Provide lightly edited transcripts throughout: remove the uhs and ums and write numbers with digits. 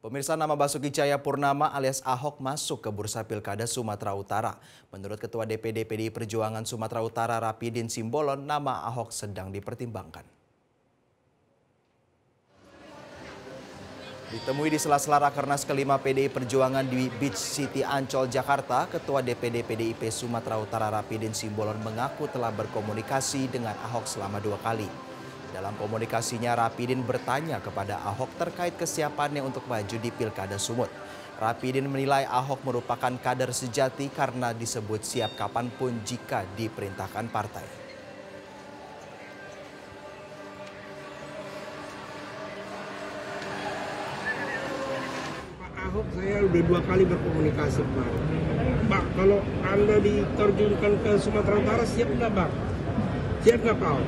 Pemirsa, nama Basuki Cahayapurnama alias Ahok masuk ke bursa Pilkada Sumatera Utara. Menurut Ketua DPD PDI Perjuangan Sumatera Utara Rapidin Simbolon, nama Ahok sedang dipertimbangkan. Ditemui di sela-sela Rakernas kelima PDI Perjuangan di Beach City Ancol, Jakarta, Ketua DPD PDIP Sumatera Utara Rapidin Simbolon mengaku telah berkomunikasi dengan Ahok selama 2 kali. Dalam komunikasinya, Rapidin bertanya kepada Ahok terkait kesiapannya untuk maju di Pilkada Sumut. Rapidin menilai Ahok merupakan kader sejati karena disebut siap kapanpun jika diperintahkan partai. Pak Ahok saya udah 2 kali berkomunikasi, Pak. Pak, kalau Anda diterjunkan ke Sumatera Utara, siap nggak, Bang? Siap nggak, Pak?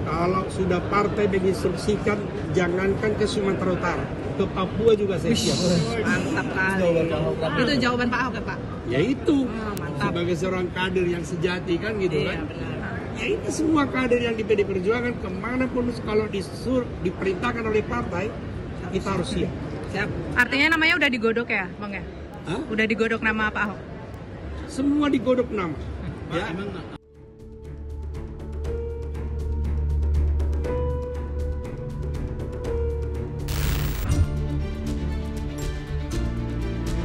Kalau sudah partai menginstruksikan, jangankan ke Sumatera Utara, ke Papua juga saya siap. Mantap kali. Itu jawaban Pak Ahok ya, Pak? Ya itu, mantap. sebagai seorang kader yang sejati kan gitu Iya, kan. benar. Ya ini semua kader yang di PDI Perjuangan, kemanapun kalau diperintahkan oleh partai, kita harus siap. Siap. Artinya namanya udah digodok ya, Bang ya? Hah? Udah digodok nama Pak Ahok? Semua digodok nama. Ya.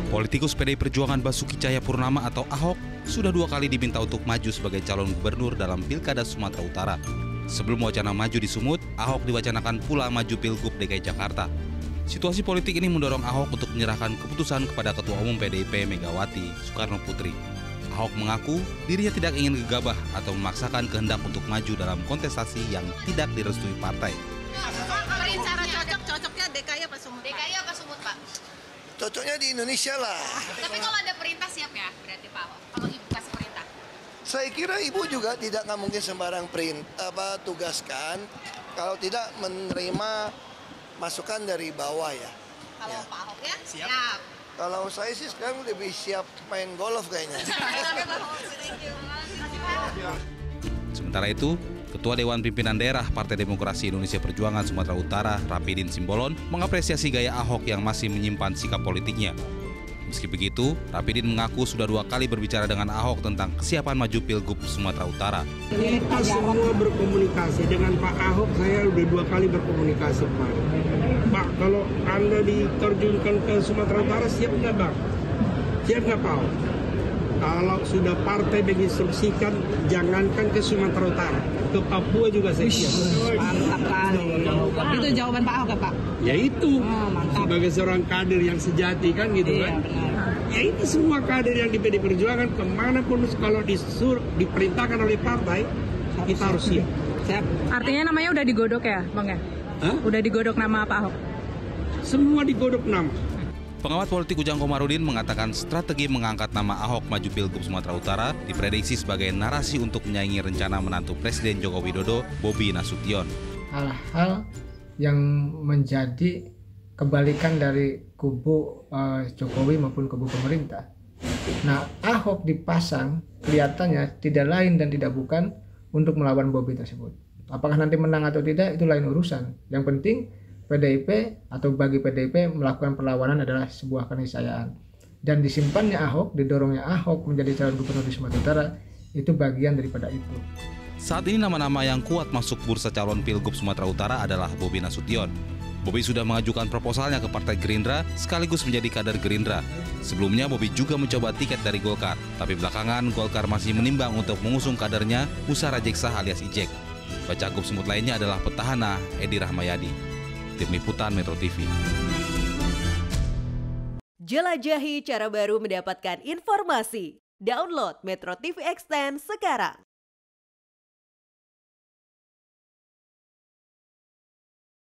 Politikus PDI Perjuangan Basuki Cahayapurnama atau Ahok sudah 2 kali diminta untuk maju sebagai calon gubernur dalam Pilkada Sumatera Utara. Sebelum wacana maju di Sumut, Ahok diwacanakan pula maju Pilgub DKI Jakarta. Situasi politik ini mendorong Ahok untuk menyerahkan keputusan kepada Ketua Umum PDIP Megawati Soekarno Putri. Ahok mengaku dirinya tidak ingin gegabah atau memaksakan kehendak untuk maju dalam kontestasi yang tidak direstui partai. Cara cocoknya DKI apa Sumut? DKI apa Sumut, Pak? Cocoknya di Indonesia lah. Tapi kalau ada perintah siap ya berarti Pak Ahok? Kalau Ibu kasih perintah? Saya kira Ibu juga tidak mungkin sembarang tugaskan kalau tidak menerima masukan dari bawah ya. Kalau Ya. Pak Ahok ya? Siap. Kalau saya sih sekarang lebih siap main golf kayaknya. Sementara itu, Ketua Dewan Pimpinan Daerah Partai Demokrasi Indonesia Perjuangan Sumatera Utara Rapidin Simbolon mengapresiasi gaya Ahok yang masih menyimpan sikap politiknya. Meski begitu, Rapidin mengaku sudah 2 kali berbicara dengan Ahok tentang kesiapan maju Pilgub Sumatera Utara. Kita semua berkomunikasi dengan Pak Ahok, saya udah 2 kali berkomunikasi, Pak. Pak, kalau Anda diterjunkan ke Sumatera Utara, siap nggak, Bang? Siap nggak, Pak? Kalau sudah partai menginstruksikan, jangankan ke Sumatera Utara, ke Papua juga saya siap. Mantap kali. Itu jawaban Pak Ahok ya, Pak? Ya itu, mantap. sebagai seorang kader yang sejati kan gitu Iya, kan. benar. Ya ini semua kader yang di PDI Perjuangan, kemanapun kalau diperintahkan oleh partai, kita harus siap. Siap. Artinya namanya udah digodok ya, Bang ya? Hah? Udah digodok nama Pak Ahok? Semua digodok nama. Pengamat politik Ujang Komarudin mengatakan strategi mengangkat nama Ahok maju Pilgub Sumatera Utara diprediksi sebagai narasi untuk menyaingi rencana menantu Presiden Joko Widodo, Bobi Nasution. Hal-hal yang menjadi kebalikan dari kubu Jokowi maupun kubu pemerintah. Nah, Ahok dipasang kelihatannya tidak lain dan tidak bukan untuk melawan Bobi tersebut. Apakah nanti menang atau tidak itu lain urusan. Yang penting PDIP atau bagi PDIP melakukan perlawanan adalah sebuah keniscayaan. Dan disimpannya Ahok, didorongnya Ahok menjadi calon gubernur di Sumatera Utara itu bagian daripada itu. Saat ini nama-nama yang kuat masuk bursa calon Pilgub Sumatera Utara adalah Bobi Nasution. Bobi sudah mengajukan proposalnya ke Partai Gerindra sekaligus menjadi kader Gerindra. Sebelumnya Bobi juga mencoba tiket dari Golkar, tapi belakangan Golkar masih menimbang untuk mengusung kadernya Musara Jeksah alias Ijek. Bacagub Sumut lainnya adalah petahana Edi Rahmayadi. Tim Liputan Metro TV. Jelajahi cara baru mendapatkan informasi. Download Metro TV Extend sekarang.